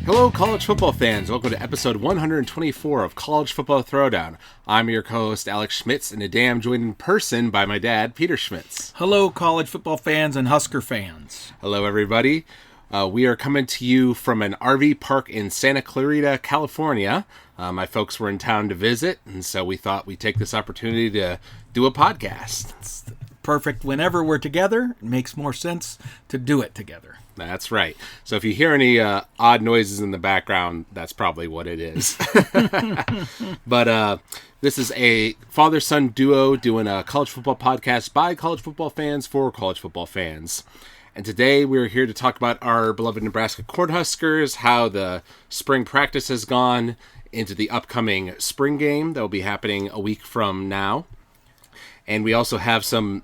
Hello, college football fans. Welcome to episode 124 of College Football Throwdown. I'm your co-host, Alex Schmitz, and today I'm joined in person by my dad, Peter Schmitz. Hello, college football fans and Husker fans. Hello, everybody. We are coming to you from an RV park in Santa Clarita, California. My folks were in town to visit, and so we thought we'd take this opportunity to do a podcast. It's perfect. Whenever we're together, it makes more sense to do it together. That's right. So if you hear any odd noises in the background, that's probably what it is. But this is a father-son duo doing a college football podcast by college football fans for college football fans. And today we're here to talk about our beloved Nebraska Cornhuskers, how the spring practice has gone into the upcoming spring game that will be happening a week from now. And we also have some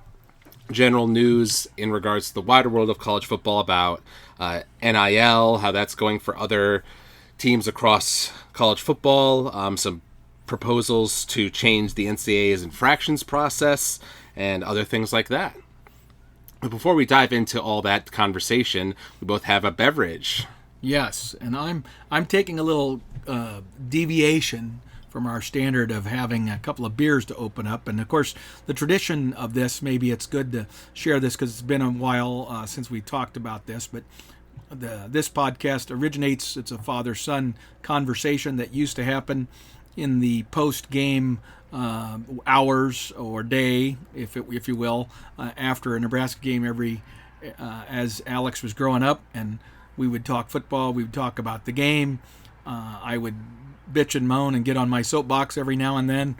general news in regards to the wider world of college football about NIL, how that's going for other teams across college football, some proposals to change the NCAA's infractions process, and other things like that. But before we dive into all that conversation, we both have a beverage. Yes, and I'm taking a little deviation from our standard of having a couple of beers to open up. And of course, the tradition of this, maybe it's good to share this because it's been a while since we talked about this, but this podcast originates, it's a father-son conversation that used to happen in the post-game hours or day, if you will, after a Nebraska game as Alex was growing up, and we would talk football, we would talk about the game. I would bitch and moan and get on my soapbox every now and then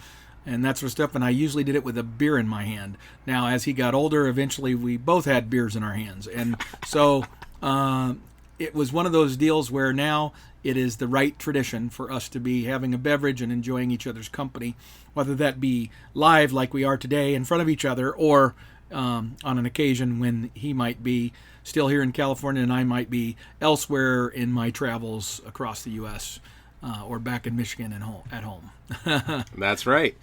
and that sort of stuff, and I usually did it with a beer in my hand. Now, as he got older, eventually we both had beers in our hands, and so it was one of those deals where now it is the right tradition for us to be having a beverage and enjoying each other's company, whether that be live like we are today in front of each other, or on an occasion when he might be still here in California and I might be elsewhere in my travels across the U.S., or back in Michigan and at home. That's right.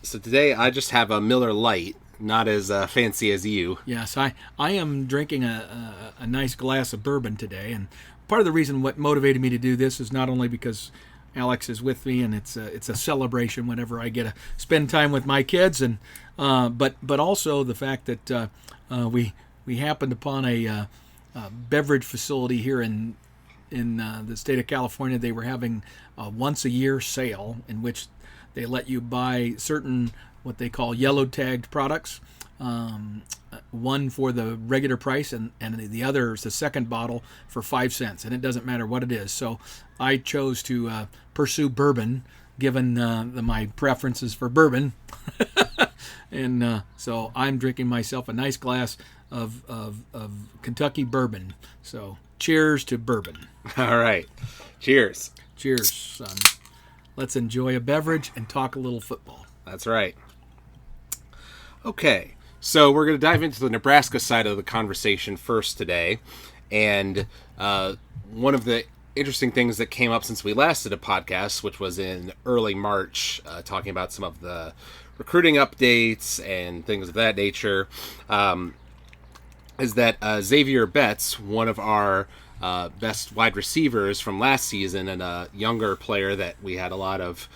So today I just have a Miller Lite, not as fancy as you. Yes, I am drinking a nice glass of bourbon today, and part of the reason what motivated me to do this is not only because Alex is with me and it's a celebration whenever I get to spend time with my kids, and but also the fact that we happened upon a beverage facility here in the state of California. They were having a once-a-year sale in which they let you buy certain what they call yellow tagged products, one for the regular price and the other is the second bottle for 5 cents, and it doesn't matter what it is. So I chose to pursue bourbon, given my preferences for bourbon. And so I'm drinking myself a nice glass of Kentucky bourbon. So cheers to bourbon. All right. Cheers. Cheers, son. Let's enjoy a beverage and talk a little football. That's right. Okay. So we're going to dive into the Nebraska side of the conversation first today. And one of the interesting things that came up since we last did a podcast, which was in early March, talking about some of the recruiting updates and things of that nature, is that Xavier Betts, one of our best wide receivers from last season and a younger player that we had a lot of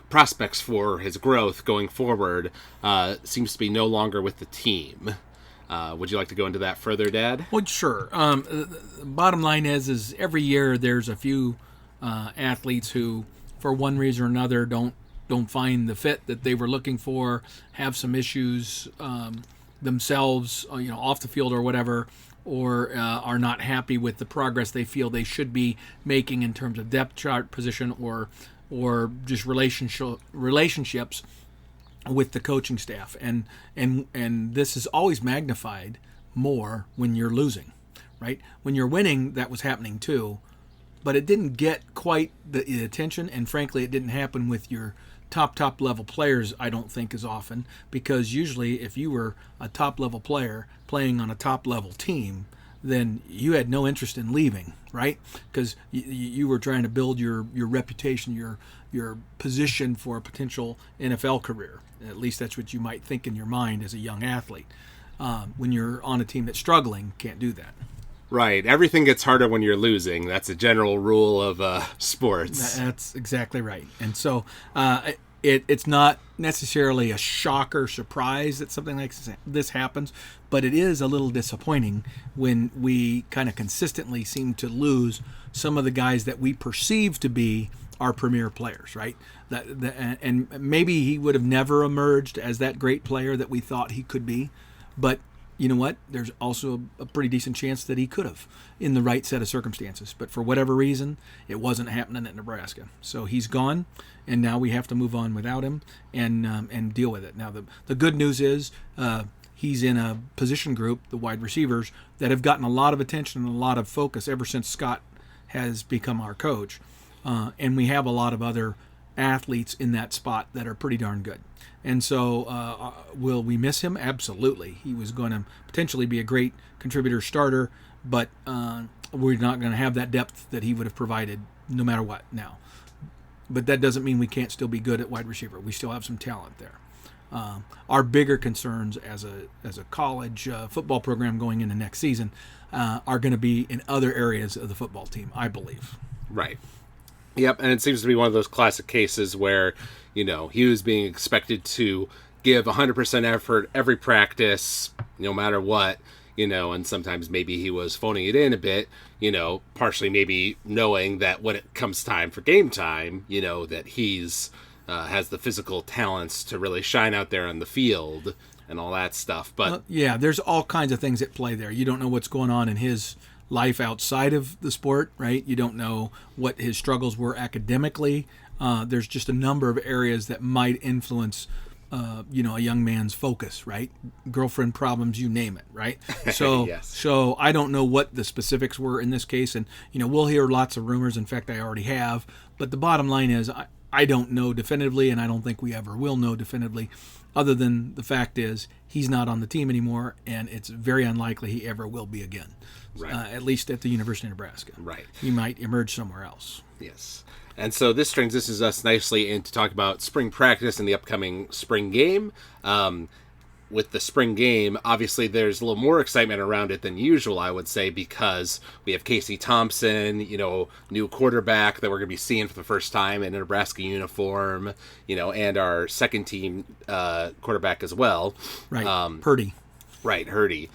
prospects for his growth going forward, seems to be no longer with the team. Would you like to go into that further, Dad? Well, sure. The bottom line is every year there's a few athletes who, for one reason or another, don't find the fit that they were looking for, have some issues themselves, off the field or whatever, or are not happy with the progress they feel they should be making in terms of depth chart position or just relationships with the coaching staff. And this is always magnified more when you're losing, right? When you're winning, that was happening too, but it didn't get quite the attention, and frankly, it didn't happen with your top level players, I don't think, as often, because usually if you were a top level player playing on a top level team, then you had no interest in leaving, right? Because you were trying to build your reputation, your position for a potential NFL career. At least that's what you might think in your mind as a young athlete. When you're on a team that's struggling, can't do that. Right. Everything gets harder when you're losing. That's a general rule of sports. That's exactly right. And so it's not necessarily a shock or surprise that something like this happens, but it is a little disappointing when we kind of consistently seem to lose some of the guys that we perceive to be our premier players, right? And maybe he would have never emerged as that great player that we thought he could be, but you know what? There's also a pretty decent chance that he could have in the right set of circumstances. But for whatever reason, it wasn't happening at Nebraska. So he's gone, and now we have to move on without him and deal with it. Now, the good news is he's in a position group, the wide receivers, that have gotten a lot of attention and a lot of focus ever since Scott has become our coach. And we have a lot of other athletes in that spot that are pretty darn good. And so will we miss him? Absolutely. He was going to potentially be a great contributor starter, but we're not going to have that depth that he would have provided no matter what now. But that doesn't mean we can't still be good at wide receiver. We still have some talent there. Our bigger concerns as a college football program going into next season are going to be in other areas of the football team, I believe. Right. Yep, and it seems to be one of those classic cases where, he was being expected to give 100% effort every practice, no matter what, and sometimes maybe he was phoning it in a bit, partially maybe knowing that when it comes time for game time, that he's has the physical talents to really shine out there on the field and all that stuff. But yeah, there's all kinds of things at play there. You don't know what's going on in his life outside of the sport, right? You don't know what his struggles were academically. There's just a number of areas that might influence, a young man's focus, right? Girlfriend problems, you name it, right? So, yes. So I don't know what the specifics were in this case, and we'll hear lots of rumors. In fact, I already have. But the bottom line is, I don't know definitively, and I don't think we ever will know definitively. Other than the fact is, he's not on the team anymore, and it's very unlikely he ever will be again. Right. At least at the University of Nebraska. Right. He might emerge somewhere else. Yes. And so this transitions us nicely into talk about spring practice and the upcoming spring game. With the spring game, obviously there's a little more excitement around it than usual, I would say, because we have Casey Thompson, new quarterback that we're going to be seeing for the first time in a Nebraska uniform, and our second team quarterback as well. Right, Purdy. Right, Hurdy.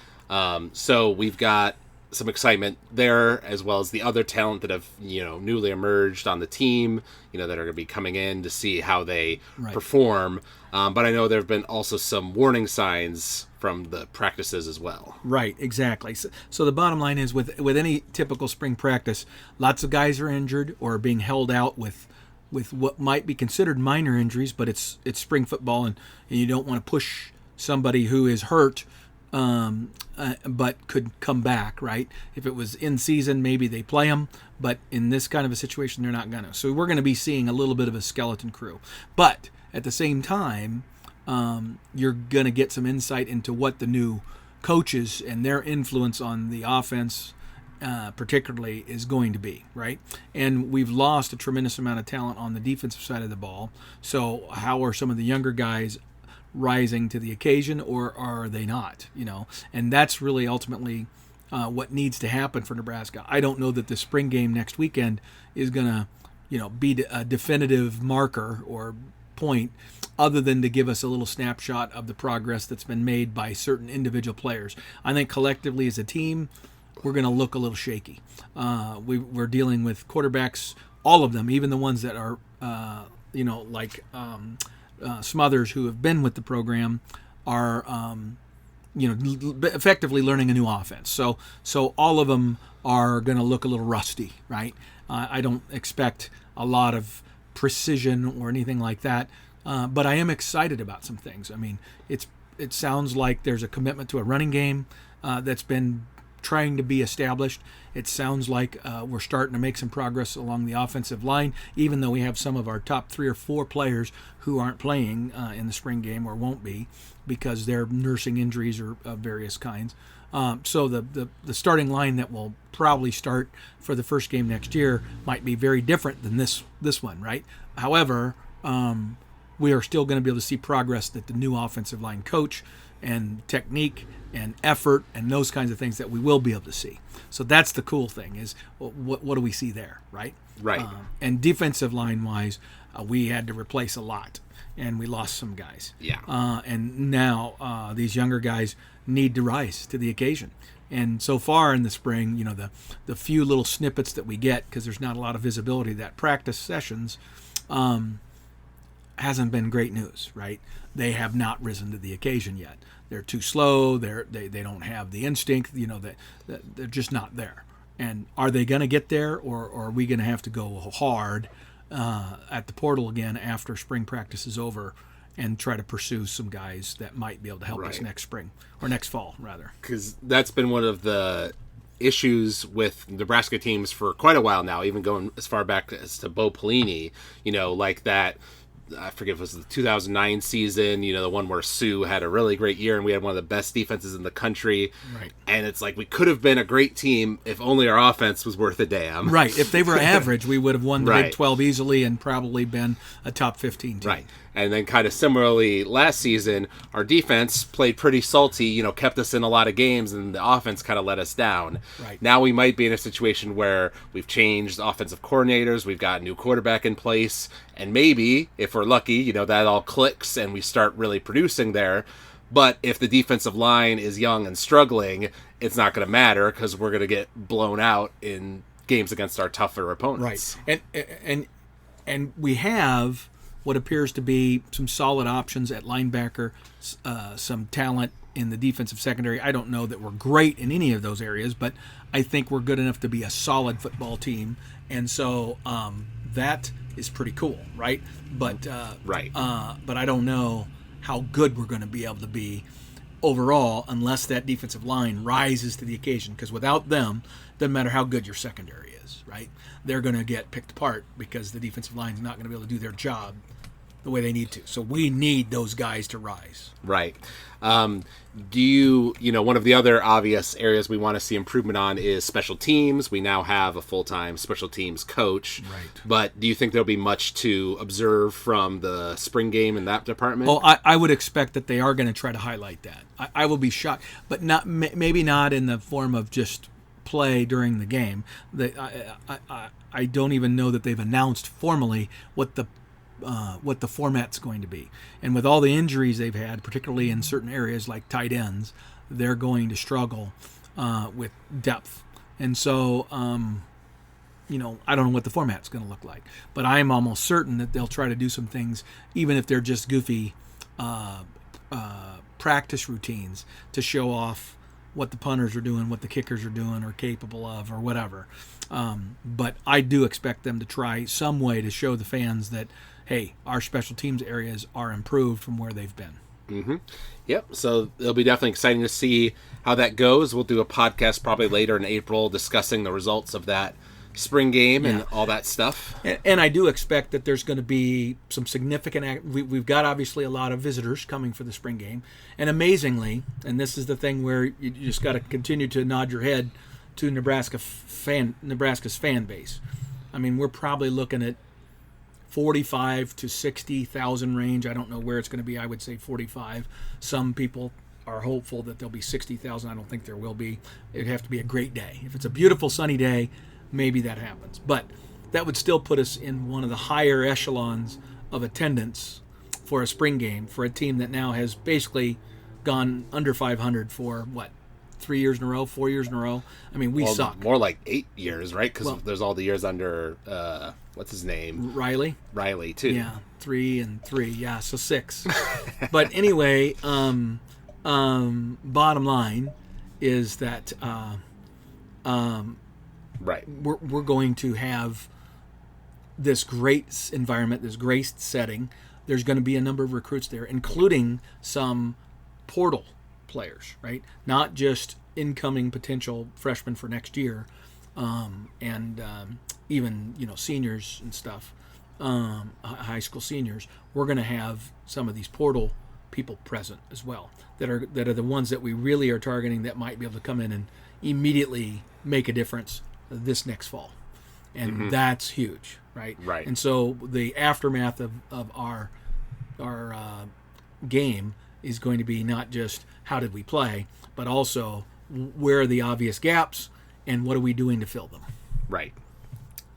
So we've got some excitement there, as well as the other talent that have, newly emerged on the team, that are going to be coming in to see how they perform. But I know there have been also some warning signs from the practices as well. Right, exactly. So the bottom line is with any typical spring practice, lots of guys are injured or are being held out with what might be considered minor injuries, but it's spring football, and you don't want to push somebody who is hurt but could come back, right? If it was in season, maybe they play them, but in this kind of a situation, they're not going to. So we're going to be seeing a little bit of a skeleton crew. But at the same time, you're going to get some insight into what the new coaches and their influence on the offense particularly is going to be, right? And we've lost a tremendous amount of talent on the defensive side of the ball. So how are some of the younger guys rising to the occasion, or are they not? And that's really ultimately what needs to happen for Nebraska. I don't know that the spring game next weekend is going to, be a definitive marker or point, other than to give us a little snapshot of the progress that's been made by certain individual players. I think collectively as a team, we're going to look a little shaky. We're dealing with quarterbacks, all of them, even the ones that are, Smothers, who have been with the program, are effectively learning a new offense. So all of them are going to look a little rusty, right? I don't expect a lot of precision or anything like that, but I am excited about some things. I mean, it sounds like there's a commitment to a running game that's been trying to be established. It sounds like we're starting to make some progress along the offensive line, even though we have some of our top 3 or 4 players who aren't playing in the spring game or won't be because they're nursing injuries or of various kinds. So the starting line that will probably start for the first game next year might be very different than this one, right? However, we are still going to be able to see progress that the new offensive line coach and technique and effort and those kinds of things that we will be able to see. So that's the cool thing is what do we see there, right? Right. And defensive line wise, we had to replace a lot, and we lost some guys. Yeah. And now these younger guys need to rise to the occasion. And so far in the spring, the few little snippets that we get, because there's not a lot of visibility, that practice sessions hasn't been great news, right? They have not risen to the occasion yet. They're too slow. They don't have the instinct. That they're just not there. And are they going to get there, or are we going to have to go hard at the portal again after spring practice is over and try to pursue some guys that might be able to help us next spring, or next fall, rather? Because that's been one of the issues with Nebraska teams for quite a while now, even going as far back as to Bo Pelini, like that. I forget if it was the 2009 season, the one where Sue had a really great year and we had one of the best defenses in the country. Right. And it's like we could have been a great team if only our offense was worth a damn. Right. If they were average, we would have won the Right. Big 12 easily and probably been a top 15 team. Right. And then kind of similarly, last season, our defense played pretty salty, kept us in a lot of games, and the offense kind of let us down. Right. Now we might be in a situation where we've changed offensive coordinators, we've got a new quarterback in place, and maybe, if we're lucky, that all clicks and we start really producing there. But if the defensive line is young and struggling, it's not going to matter because we're going to get blown out in games against our tougher opponents. Right. And we have what appears to be some solid options at linebacker, some talent in the defensive secondary. I don't know that we're great in any of those areas, but I think we're good enough to be a solid football team. And so that is pretty cool, right? But Right. But I don't know how good we're going to be able to be overall unless that defensive line rises to the occasion. Because without them, doesn't matter how good your secondary is, right? They're going to get picked apart because the defensive line is not going to be able to do their job the way they need to. So we need those guys to rise. Right. Do you, one of the other obvious areas we want to see improvement on is special teams. We now have a full-time special teams coach. Right. But do you think there'll be much to observe from the spring game in that department? Oh, I would expect that they are going to try to highlight that. I will be shocked, but not maybe not in the form of just play during the game. I don't even know that they've announced formally what the format's going to be. And with all the injuries they've had, particularly in certain areas like tight ends, they're going to struggle with depth. And so, I don't know what the format's going to look like. But I'm almost certain that they'll try to do some things, even if they're just goofy practice routines, to show off what the punters are doing, what the kickers are doing or capable of or whatever. But I do expect them to try some way to show the fans that, hey, our special teams areas are improved from where they've been. Mm-hmm. Yep. So it'll be definitely exciting to see how that goes. We'll do a podcast probably later in April discussing the results of that spring game and all that stuff. And I do expect that there's going to be some significant we've got obviously a lot of visitors coming for the spring game. And amazingly, and this is the thing where you just got to continue to nod your head to Nebraska's fan base. I mean, we're probably looking at 45 to 60,000 range. I don't know where it's going to be. I would say 45. Some people are hopeful that there'll be 60,000. I don't think there will be. It'd have to be a great day. If it's a beautiful sunny day, maybe that happens. But that would still put us in one of the higher echelons of attendance for a spring game for a team that now has basically gone under 500 for, 3 years in a row, 4 years in a row? I mean, we suck. More like 8 years, right? Because there's all the years under, what's his name? Riley, too. Yeah, 3 and 3. Yeah, so 6. But anyway, bottom line is that right. we're going to have this great environment, this great setting. There's going to be a number of recruits there, including some portal players, right? Not just incoming potential freshmen for next year, and even seniors and stuff, high school seniors. We're going to have some of these portal people present as well that are the ones that we really are targeting that might be able to come in and immediately make a difference this next fall, and that's huge, right? And so the aftermath of our game is going to be not just how did we play, but also where are the obvious gaps and what are we doing to fill them. Right.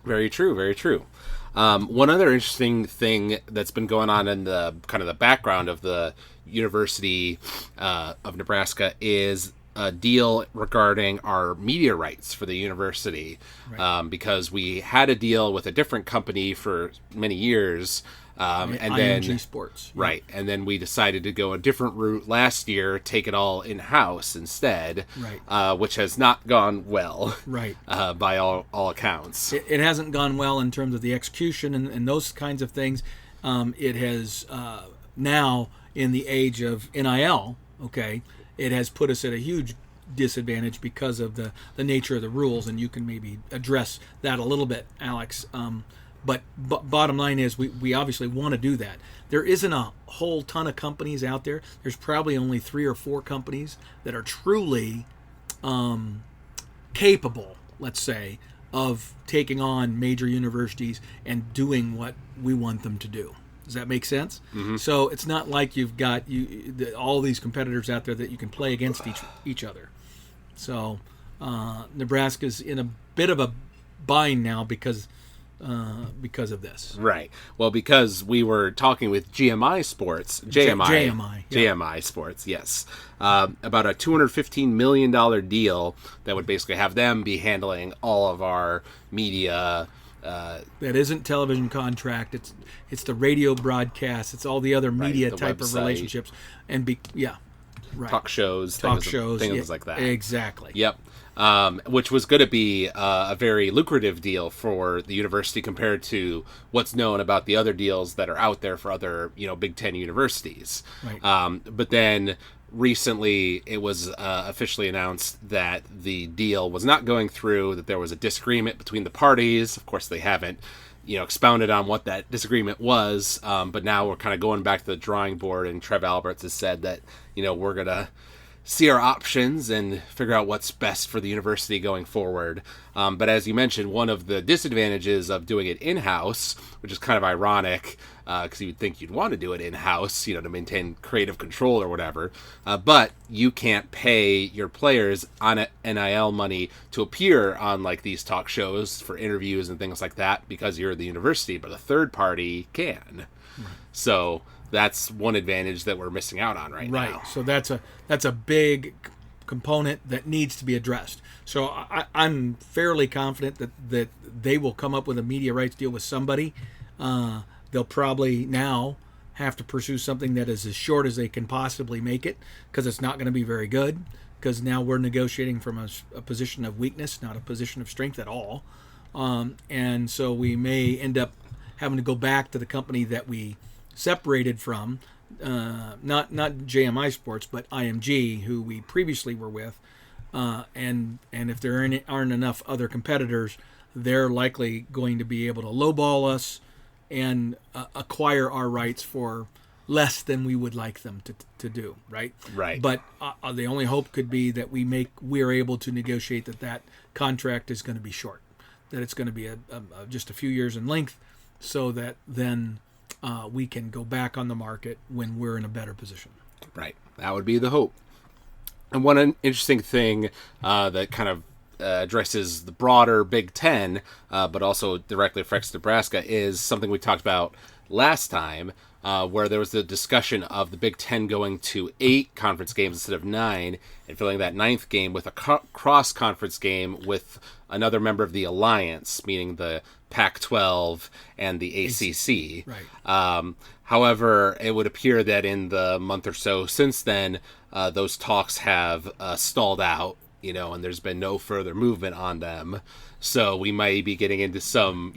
Very true. Very true. One other interesting thing that's been going on in the kind of the background of the University of Nebraska is a deal regarding our media rights for the university, right. Because we had a deal with a different company for many years. And then JMI Sports. Right. And then we decided to go a different route last year, take it all in-house instead, right. Which has not gone well, right. By all accounts. It hasn't gone well in terms of the execution and those kinds of things. It has now, in the age of NIL, okay, it has put us at a huge disadvantage because of the nature of the rules, and you can maybe address that a little bit, Alex. But bottom line is we obviously want to do that. There isn't a whole ton of companies out there. There's probably only 3 or 4 companies that are truly capable, let's say, of taking on major universities and doing what we want them to do. Does that make sense? Mm-hmm. So it's not like you've got all these competitors out there that you can play against each other. So Nebraska's in a bit of a bind now because of this. Right. Well, because we were talking with JMI Sports, JMI Sports, yes, about a $215 million deal that would basically have them be handling all of our media. That isn't television contract. It's the radio broadcast. It's all the other media type website, of relationships, and right. Talk shows, things like that. Exactly. Yep. Which was going to be a very lucrative deal for the university compared to what's known about the other deals that are out there for other, Big Ten universities. Right. But then recently it was officially announced that the deal was not going through, that there was a disagreement between the parties. Of course, they haven't, expounded on what that disagreement was. But now we're kind of going back to the drawing board, and Trev Alberts has said that, we're going to see our options and figure out what's best for the university going forward. But as you mentioned, one of the disadvantages of doing it in-house, which is kind of ironic, because you'd think you'd want to do it in-house, to maintain creative control or whatever, but you can't pay your players on NIL money to appear on like these talk shows for interviews and things like that because you're the university, but a third party can. Right. So that's one advantage that we're missing out on right now. So that's a big component that needs to be addressed. So I'm fairly confident that they will come up with a media rights deal with somebody. They'll probably now have to pursue something that is as short as they can possibly make it, because it's not going to be very good, because now we're negotiating from a position of weakness, not a position of strength at all. And so we may end up having to go back to the company that we separated from, not JMI Sports, but IMG, who we previously were with, and if there aren't enough other competitors, they're likely going to be able to lowball us and acquire our rights for less than we would like them to do, right? Right. But the only hope could be that we're able to negotiate that contract is going to be short, that it's going to be just a few years in length, so that then we can go back on the market when we're in a better position. Right. That would be the hope. And one interesting thing that kind of addresses the broader Big Ten, but also directly affects Nebraska, is something we talked about last time, where there was the discussion of the Big Ten going to 8 conference games instead of 9, and filling that 9th game with a cross-conference game with another member of the Alliance, meaning the Pac-12 and the ACC. Right. However, it would appear that in the month or so since then, those talks have stalled out, and there's been no further movement on them. So we might be getting into some,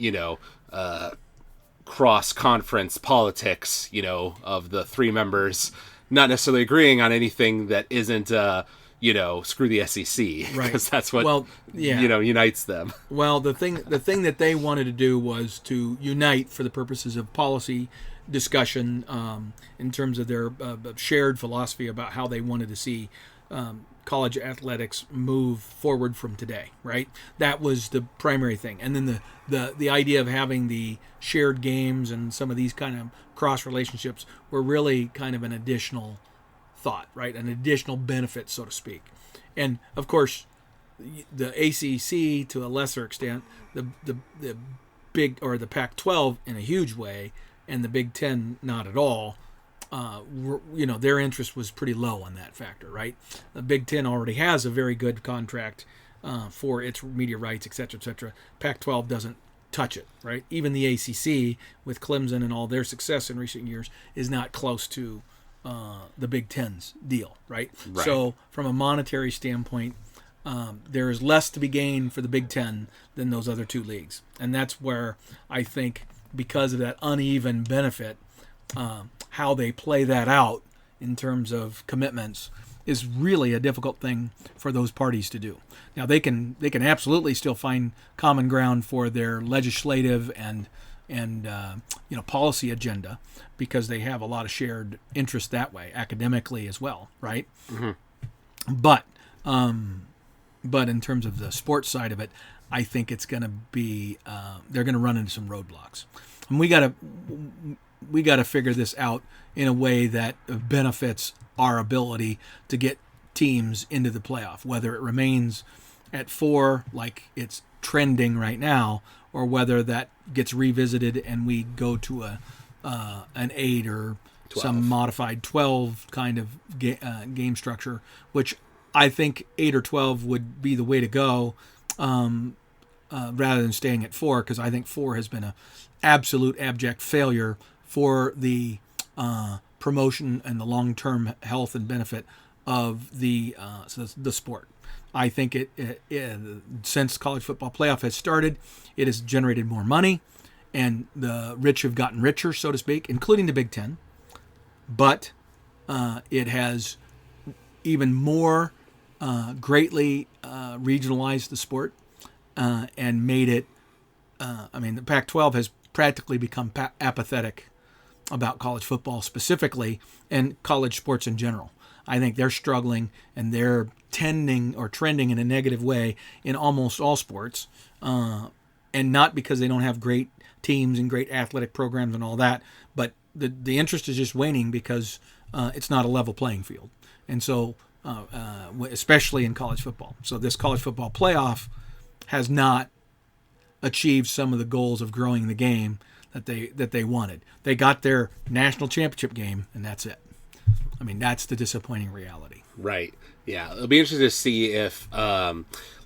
cross-conference politics, of the 3 members not necessarily agreeing on anything that isn't, screw the SEC, right? Because that's what unites them. Well, the thing that they wanted to do was to unite for the purposes of policy discussion, in terms of their shared philosophy about how they wanted to see college athletics move forward from today, right? That was the primary thing. And then the idea of having the shared games and some of these kind of cross relationships were really kind of an additional thought, right? An additional benefit, so to speak. And of course, the ACC to a lesser extent, the big or the Pac-12 in a huge way, and the Big Ten not at all. Their interest was pretty low on that factor, right? The Big Ten already has a very good contract for its media rights, et cetera, et cetera. Pac-12 doesn't touch it, right? Even the ACC with Clemson and all their success in recent years is not close to the Big Ten's deal, right? So from a monetary standpoint, there is less to be gained for the Big Ten than those other two leagues. And that's where I think, because of that uneven benefit, how they play that out in terms of commitments is really a difficult thing for those parties to do. Now they can absolutely still find common ground for their legislative and policy agenda, because they have a lot of shared interest that way, academically as well, right? Mm-hmm. But in terms of the sports side of it, I think it's going to be they're going to run into some roadblocks, and we got to figure this out in a way that benefits our ability to get teams into the playoff, whether it remains at 4 like it's trending right now, or whether that gets revisited and we go to an 8 or 12. Some modified 12 kind of game structure, which I think 8 or 12 would be the way to go, rather than staying at 4, because I think 4 has been an absolute abject failure for the promotion and the long-term health and benefit of the sport. I think it since college football playoff has started, it has generated more money, and the rich have gotten richer, so to speak, including the Big Ten. But it has even more greatly regionalized the sport and made it. The Pac-12 has practically become apathetic about college football specifically and college sports in general. I think they're struggling, and they're trending in a negative way in almost all sports, and not because they don't have great teams and great athletic programs and all that, but the interest is just waning because it's not a level playing field. And so, especially in college football. So this college football playoff has not achieved some of the goals of growing the game that they wanted. They got their national championship game, and that's it. That's the disappointing reality. Right. Yeah. It'll be interesting to see if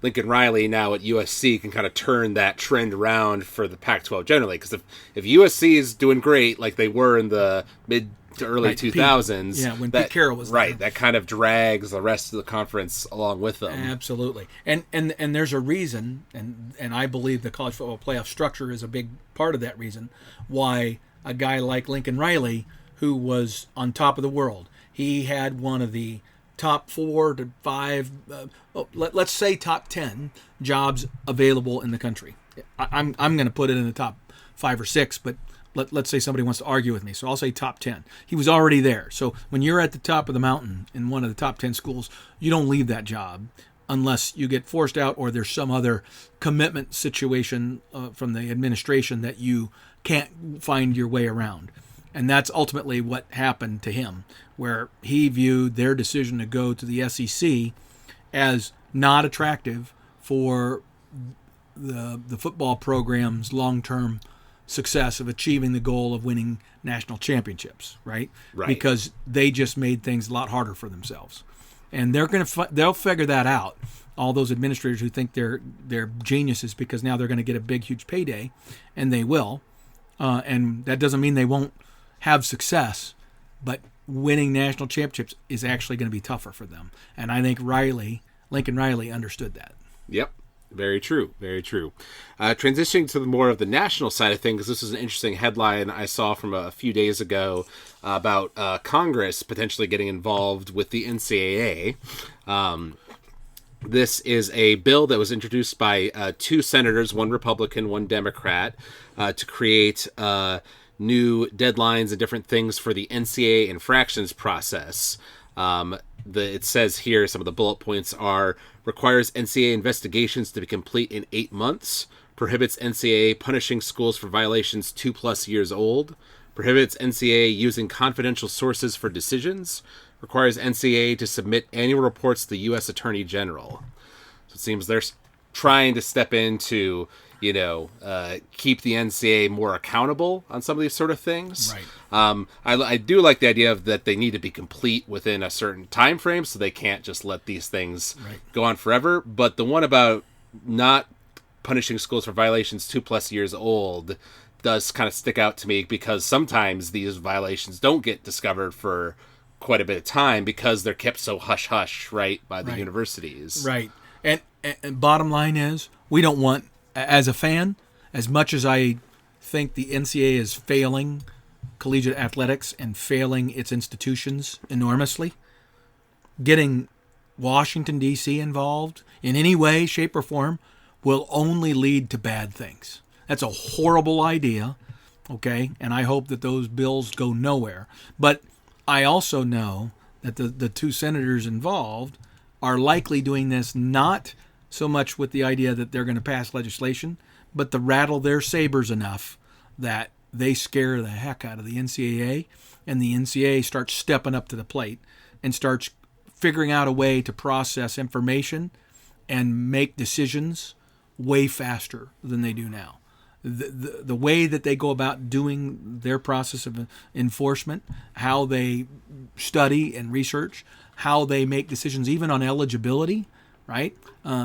Lincoln Riley now at USC can kind of turn that trend around for the Pac-12 generally. Because if USC is doing great like they were in the mid to early 2000s, when Pete Carroll was there, that kind of drags the rest of the conference along with them. Absolutely. And there's a reason, and I believe the college football playoff structure is a big part of that reason, why a guy like Lincoln Riley, who was on top of the world, he had one of the top 4 to 5, let's say top 10 jobs available in the country. I'm going to put it in the top 5 or 6, but let's say somebody wants to argue with me, so I'll say top 10. He was already there. So when you're at the top of the mountain in one of the top 10 schools, you don't leave that job unless you get forced out or there's some other commitment situation from the administration that you can't find your way around. And that's ultimately what happened to him, where he viewed their decision to go to the SEC as not attractive for the football program's long-term success of achieving the goal of winning national championships, right? Because they just made things a lot harder for themselves. And they'll figure that out. All those administrators who think they're geniuses because now they're going to get a big, huge payday, and they will. And that doesn't mean they won't have success, but winning national championships is actually going to be tougher for them. And I think Lincoln Riley understood that. Yep. Very true. Very true. Transitioning to more of the national side of things, this is an interesting headline I saw from a few days ago about Congress potentially getting involved with the NCAA. This is a bill that was introduced by 2 senators, one Republican, one Democrat, to create new deadlines and different things for the NCAA infractions process. It says here, some of the bullet points are: requires NCAA investigations to be complete in 8 months, prohibits NCAA punishing schools for violations 2+ years old, prohibits NCAA using confidential sources for decisions, requires NCAA to submit annual reports to the U.S. Attorney General. So it seems they're trying to step in to, keep the NCAA more accountable on some of these sort of things. Right. I do like the idea of that they need to be complete within a certain time frame, so they can't just let these things go on forever. But the one about not punishing schools for violations 2+ years old does kind of stick out to me, because sometimes these violations don't get discovered for quite a bit of time because they're kept so hush-hush, right, by the universities. Right. And bottom line is, we don't want, as a fan, as much as I think the NCAA is failing collegiate athletics and failing its institutions enormously, getting Washington, D.C. involved in any way, shape, or form will only lead to bad things. That's a horrible idea, okay? And I hope that those bills go nowhere. But I also know that the two senators involved are likely doing this not so much with the idea that they're going to pass legislation, but to rattle their sabers enough that they scare the heck out of the NCAA, and the NCAA starts stepping up to the plate and starts figuring out a way to process information and make decisions way faster than they do now. The way that they go about doing their process of enforcement, how they study and research, how they make decisions even on eligibility, right,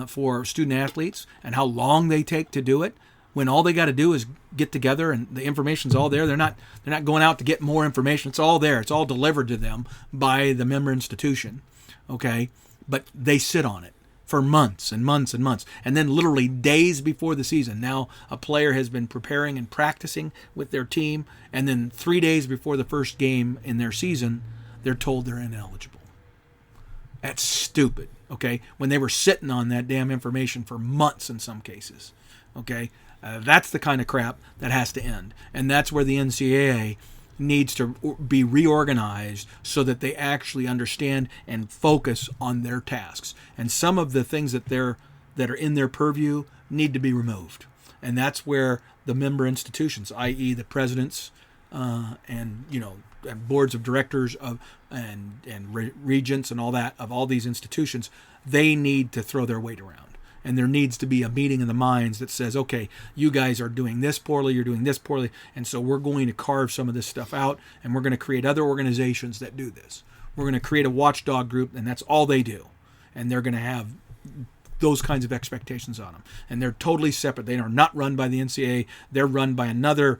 for student athletes, and how long they take to do it, when all they got to do is get together and the information's all there. They're not going out to get more information. It's all there. It's all delivered to them by the member institution, okay? But they sit on it for months and months and months. And then literally days before the season, now a player has been preparing and practicing with their team, and then 3 days before the first game in their season, they're told they're ineligible. That's stupid, okay? When they were sitting on that damn information for months in some cases, okay? That's the kind of crap that has to end. And that's where the NCAA needs to be reorganized so that they actually understand and focus on their tasks. And some of the things that are in their purview need to be removed. And that's where the member institutions, i.e. the presidents and boards of directors and regents and all that of all these institutions, they need to throw their weight around. And there needs to be a meeting of the minds that says, okay, you guys are doing this poorly, you're doing this poorly, and so we're going to carve some of this stuff out, and we're going to create other organizations that do this. We're going to create a watchdog group, and that's all they do. And they're going to have those kinds of expectations on them. And they're totally separate. They are not run by the NCAA. They're run by another,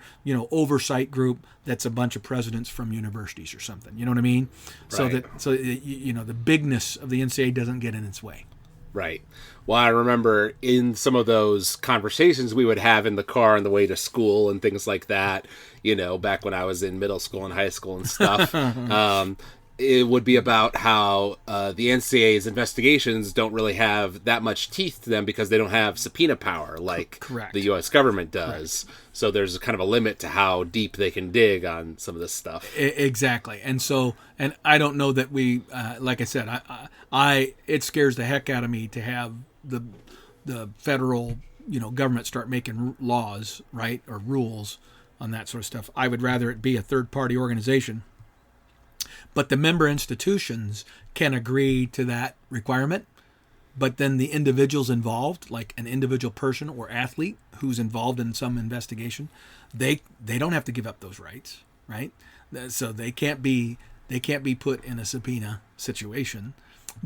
oversight group that's a bunch of presidents from universities or something. You know what I mean? Right. So the bigness of the NCAA doesn't get in its way. Right. Well, I remember in some of those conversations we would have in the car on the way to school and things like that, back when I was in middle school and high school and stuff, it would be about how the NCAA's investigations don't really have that much teeth to them because they don't have subpoena power like Correct. The U.S. government does. Correct. So there's kind of a limit to how deep they can dig on some of this stuff. Exactly. And I don't know that we, like I said, it scares the heck out of me to have the federal, government start making laws, right, or rules on that sort of stuff. I would rather it be a third-party organization. But the member institutions can agree to that requirement, but then the individuals involved, like an individual person or athlete who's involved in some investigation, they don't have to give up those rights, right? So they can't be put in a subpoena situation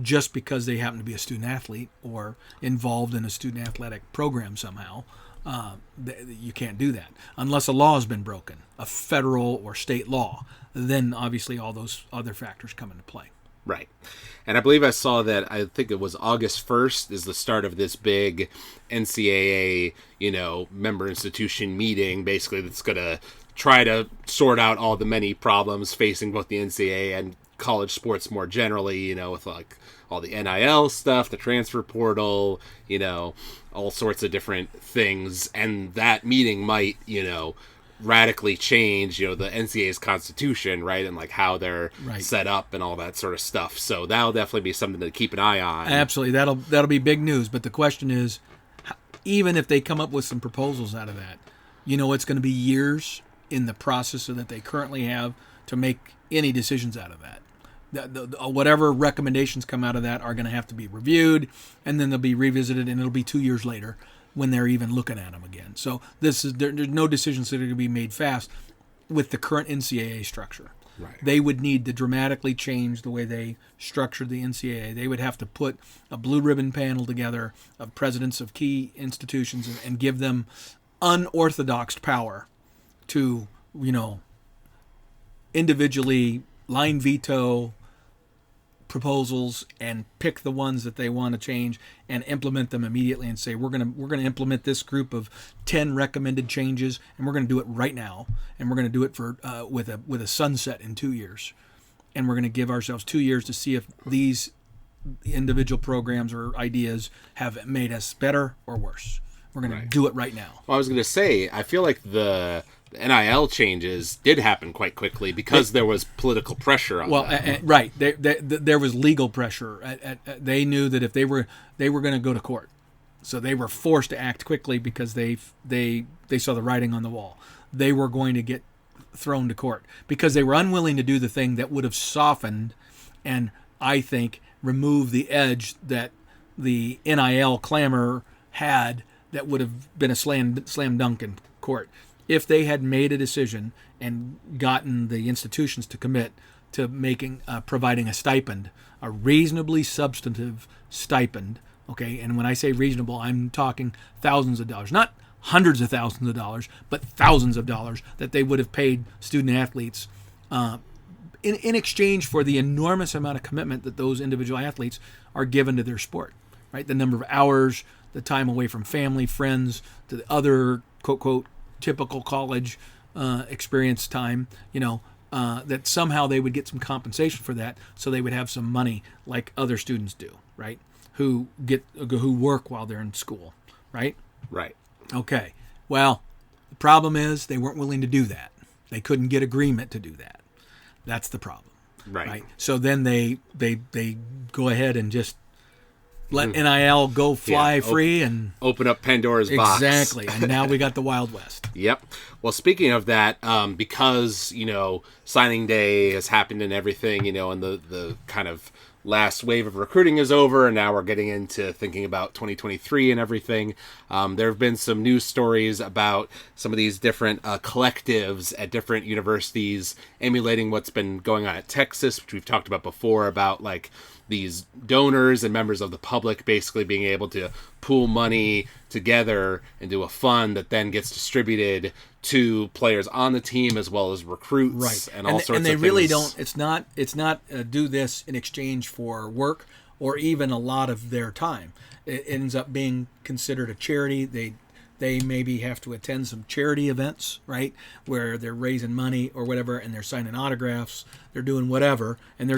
just because they happen to be a student athlete or involved in a student athletic program somehow. You can't do that unless a law has been broken, a federal or state law. Then obviously all those other factors come into play. Right. And I believe I saw that, I think it was August 1st is the start of this big NCAA, member institution meeting, basically, that's going to try to sort out all the many problems facing both the NCAA and college sports more generally, with like all the NIL stuff, the transfer portal, all sorts of different things. And that meeting might, radically change, the NCAA's constitution, right, and like how they're set up and all that sort of stuff. So that'll definitely be something to keep an eye on. Absolutely, that'll be big news. But the question is, even if they come up with some proposals out of that, it's going to be years in the process that they currently have to make any decisions out of that. whatever recommendations come out of that are going to have to be reviewed, and then they'll be revisited, and it'll be 2 years later when they're even looking at them again. So there's no decisions that are going to be made fast with the current NCAA structure. Right. They would need to dramatically change the way they structured the NCAA. They would have to put a blue ribbon panel together of presidents of key institutions and give them unorthodox power to, individually line veto proposals and pick the ones that they want to change and implement them immediately and say we're going to implement this group of 10 recommended changes, and we're going to do it right now, and we're going to do it for with a sunset in 2 years, and we're going to give ourselves 2 years to see if these individual programs or ideas have made us better or worse. We're going to do it right now. Well, I was going to say, I feel like the NIL changes did happen quite quickly because there was political pressure on them. Right. There was legal pressure. They knew that if they were going to go to court, so they were forced to act quickly because they saw the writing on the wall. They were going to get thrown to court because they were unwilling to do the thing that would have softened and, I think, removed the edge that the NIL clamor had that would have been a slam dunk in court. If they had made a decision and gotten the institutions to commit to providing a stipend, a reasonably substantive stipend, okay, and when I say reasonable, I'm talking thousands of dollars, not hundreds of thousands of dollars, but thousands of dollars that they would have paid student athletes in exchange for the enormous amount of commitment that those individual athletes are given to their sport, right? The number of hours, the time away from family, friends, to the other, quote, quote, typical college experience time, that somehow they would get some compensation for that, so they would have some money like other students do, right? Who work while they're in school, right? Right. Okay. Well, the problem is they weren't willing to do that. They couldn't get agreement to do that. That's the problem. Right. So then they go ahead and just let NIL go fly free and open up Pandora's box. Exactly. And now we got the Wild West. Yep. Well, speaking of that, because, signing day has happened and everything, and the kind of last wave of recruiting is over, and now we're getting into thinking about 2023 and everything. There have been some news stories about some of these different collectives at different universities emulating what's been going on at Texas, which we've talked about before, about like these donors and members of the public basically being able to pool money together into a fund that then gets distributed to players on the team as well as recruits, and all sorts of things. And they really don't. It's not do this in exchange for work or even a lot of their time. It ends up being considered a charity. They maybe have to attend some charity events, right, where they're raising money or whatever, and they're signing autographs, they're doing whatever, and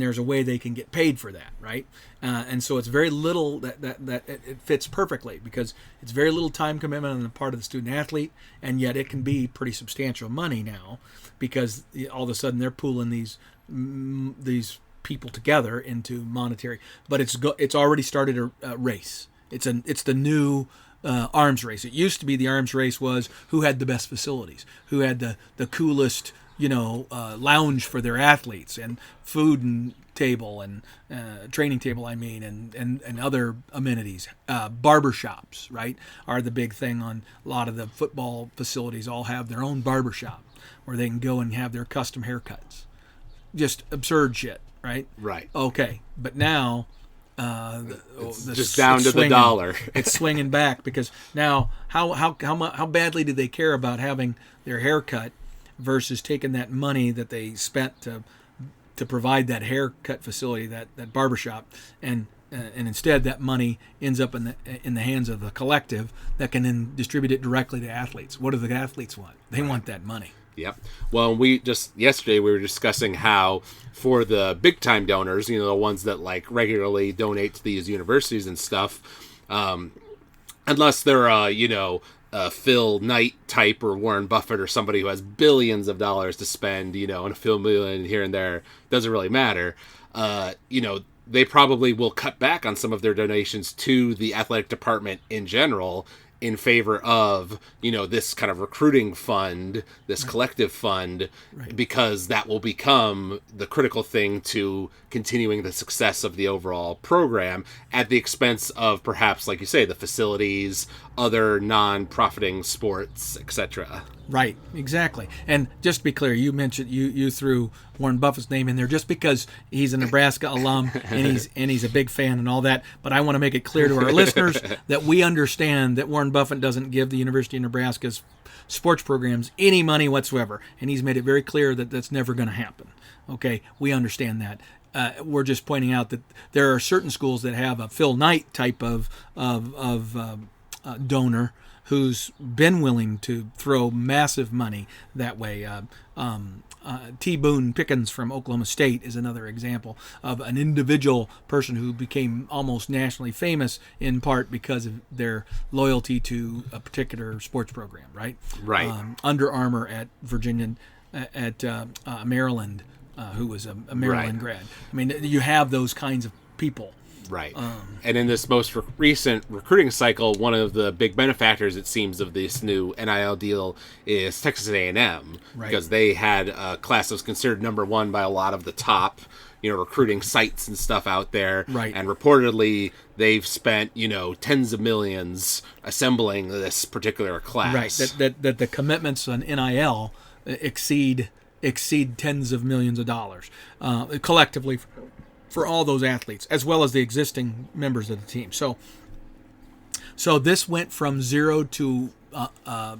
there's a way they can get paid for that, right? And so it's very little that it fits perfectly because it's very little time commitment on the part of the student athlete, and yet it can be pretty substantial money now because all of a sudden they're pooling these people together into monetary. But it's already started a race. It's the new arms race. It used to be the arms race was who had the best facilities, who had the coolest, lounge for their athletes and food and table and training table, and other amenities. Barbershops, right, are the big thing on a lot of the football facilities. All have their own barbershop where they can go and have their custom haircuts. Just absurd shit, right? Right. Okay, but now it's just down to the dollar. It's swinging back because now how badly do they care about having their hair cut versus taking that money that they spent to provide that haircut facility, that barbershop, and instead that money ends up in the hands of the collective that can then distribute it directly to athletes. What do the athletes want? They want that money. Yep. Well, yesterday we were discussing how for the big time donors, the ones that like regularly donate to these universities and stuff, unless they're Phil Knight type or Warren Buffett or somebody who has billions of dollars to spend, and a few million here and there, doesn't really matter. They probably will cut back on some of their donations to the athletic department in general in favor of, this kind of recruiting fund, this collective fund, because that will become the critical thing to continuing the success of the overall program at the expense of perhaps, like you say, the facilities, other non-profiting sports, etc. Right, exactly. And just to be clear, you mentioned you threw Warren Buffett's name in there just because he's a Nebraska alum and he's a big fan and all that. But I want to make it clear to our listeners that we understand that Warren Buffett doesn't give the University of Nebraska's sports programs any money whatsoever, and he's made it very clear that that's never going to happen. Okay, we understand that. We're just pointing out that there are certain schools that have a Phil Knight type of donor who's been willing to throw massive money that way. T. Boone Pickens from Oklahoma State is another example of an individual person who became almost nationally famous in part because of their loyalty to a particular sports program, right? Right. Under Armour at Virginia, at Maryland, who was a Maryland grad. I mean, you have those kinds of people. Right. And in this most recent recruiting cycle, one of the big benefactors, it seems, of this new NIL deal is Texas A&M, because they had a class that was considered number one by a lot of the top, recruiting sites and stuff out there. Right. And reportedly, they've spent, tens of millions assembling this particular class. Right. That the commitments on NIL exceed tens of millions of dollars collectively for all those athletes, as well as the existing members of the team. So this went from 0 to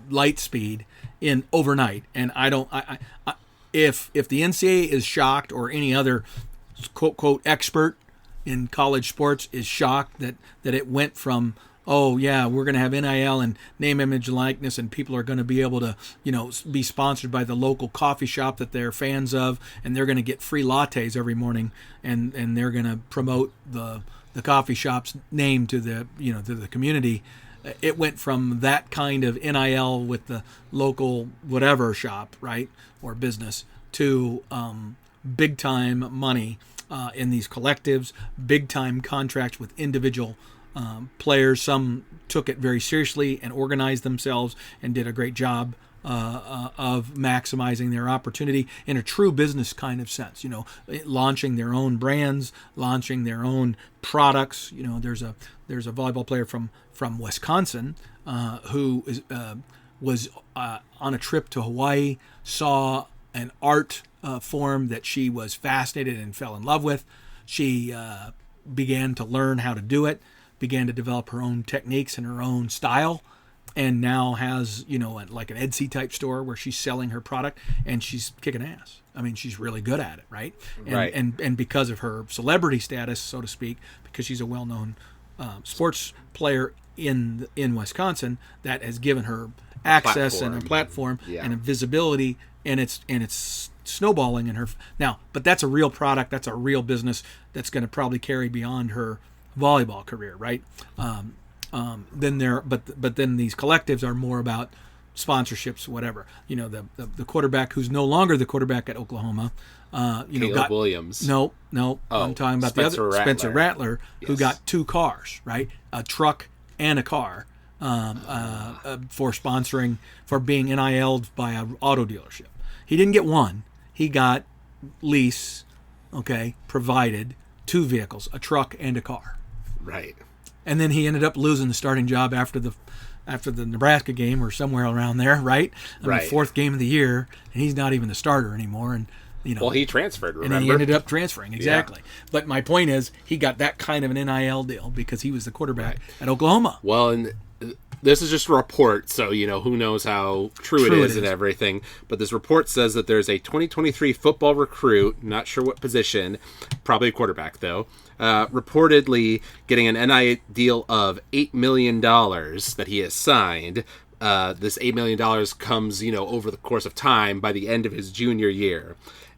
light speed in overnight. And if the NCAA is shocked, or any other quote expert in college sports is shocked that it went from, oh yeah, we're going to have NIL and name, image, and likeness, and people are going to be able to, be sponsored by the local coffee shop that they're fans of, and they're going to get free lattes every morning, and they're going to promote the coffee shop's name to the to the community. It went from that kind of NIL with the local whatever shop, right, or business, to big time money in these collectives, big time contracts with individual players. Some took it very seriously and organized themselves and did a great job of maximizing their opportunity in a true business kind of sense. Launching their own brands, launching their own products. There's a volleyball player from Wisconsin who was on a trip to Hawaii, saw an art form that she was fascinated and fell in love with. She began to learn how to do it, began to develop her own techniques and her own style, and now has, like an Etsy type store where she's selling her product, and she's kicking ass. I mean, she's really good at it, right? And because of her celebrity status, so to speak, because she's a well-known sports player in Wisconsin, that has given her access and a platform and a visibility, and it's snowballing in her now. But that's a real product, that's a real business that's going to probably carry beyond her volleyball career, right? Then these collectives are more about sponsorships, whatever. The quarterback who's no longer the quarterback at Oklahoma, Caleb Williams. No, I'm talking about Spencer Rattler, who got 2 cars, right? A truck and a car for sponsoring, for being NIL'd by an auto dealership. He didn't get one. He got provided 2 vehicles, a truck and a car. Right. And then he ended up losing the starting job after the Nebraska game, or somewhere around there, right? I mean, 4th game of the year, and he's not even the starter anymore. And well, he transferred, remember? And he ended up transferring, exactly. Yeah. But my point is, he got that kind of an NIL deal because he was the quarterback at Oklahoma. Well, and this is just a report, so who knows how true it is and everything. But this report says that there's a 2023 football recruit, not sure what position, probably a quarterback though, reportedly getting an NIL deal of $8 million that he has signed. This $8 million comes, over the course of time by the end of his junior year.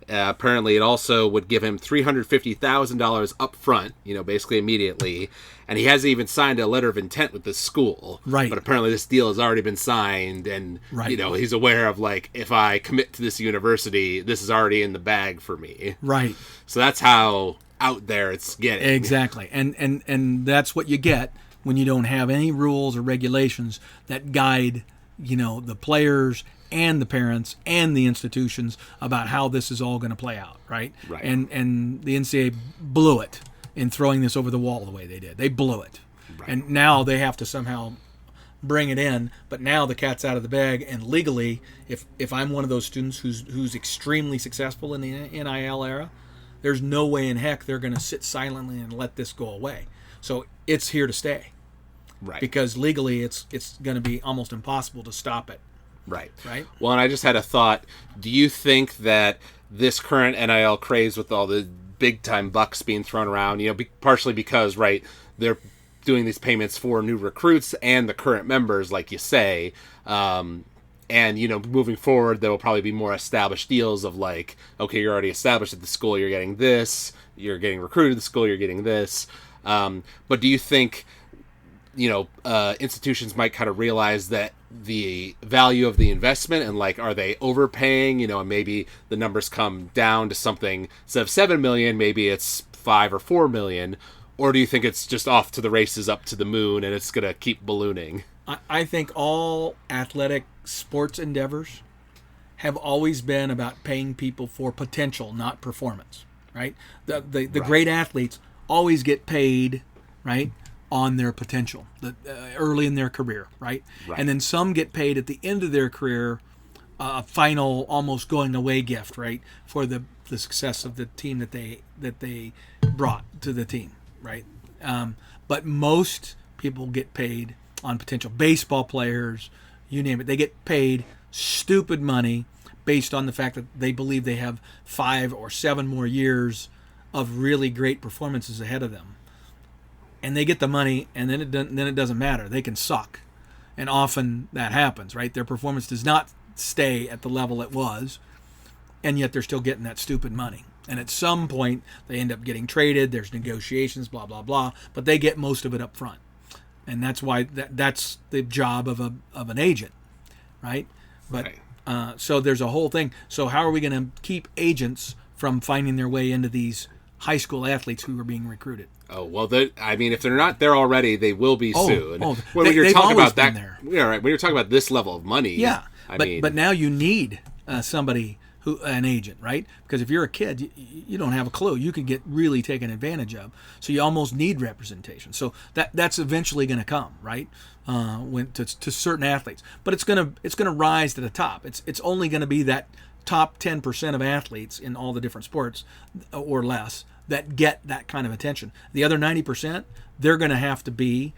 Apparently, it also would give him $350,000 up front, basically immediately. And he hasn't even signed a letter of intent with the school. Right. But apparently this deal has already been signed. And, he's aware of, if I commit to this university, this is already in the bag for me. Right. So that's how out there it's getting. Exactly. And that's what you get when you don't have any rules or regulations that guide, the players and the parents and the institutions about how this is all going to play out, right? Right. And the NCAA blew it in throwing this over the wall the way they did. They blew it. Right. And now they have to somehow bring it in, but now the cat's out of the bag, and legally, if I'm one of those students who's extremely successful in the NIL era, there's no way in heck they're going to sit silently and let this go away. So it's here to stay. Right. Because legally it's going to be almost impossible to stop it. Right. Right. Well, and I just had a thought. Do you think that this current NIL craze with all the big time bucks being thrown around, partially because, right, they're doing these payments for new recruits and the current members, like you say, and, moving forward, there will probably be more established deals of like, okay, you're already established at the school, you're getting this, you're getting recruited to the school, you're getting this. But do you think, institutions might kind of realize that the value of the investment and like, are they overpaying, and maybe the numbers come down to something instead of 7 million, maybe it's 5 or 4 million, or do you think it's just off to the races up to the moon and it's going to keep ballooning? I think all athletic sports endeavors have always been about paying people for potential, not performance, right? The Right. great athletes always get paid, right, on their potential, early in their career, right? And then some get paid at the end of their career, a final, almost going away gift, right, for the success of the team that they brought to the team, right? But most people get paid on potential. Baseball players, you name it, they get paid stupid money based on the fact that they believe they have 5 or 7 more years of really great performances ahead of them. And they get the money, and then it doesn't matter. They can suck. And often that happens, right? Their performance does not stay at the level it was, and yet they're still getting that stupid money. And at some point, they end up getting traded. There's negotiations, blah, blah, blah. But they get most of it up front. And that's why that's the job of an agent, right? But Right. so there's a whole thing. So how are we going to keep agents from finding their way into these high school athletes who are being recruited? Oh, well, if they're not there already, they will be soon. When you're talking about been that, there. Yeah, right. When you're talking about this level of money, Yeah, but now you need somebody an agent, right? Because if you're a kid, you don't have a clue. You could get really taken advantage of. So you almost need representation. So that's eventually going to come, right? When to certain athletes, but it's gonna rise to the top. It's only going to be that top 10% of athletes in all the different sports or less that get that kind of attention. The other 90%, they're going to have to be,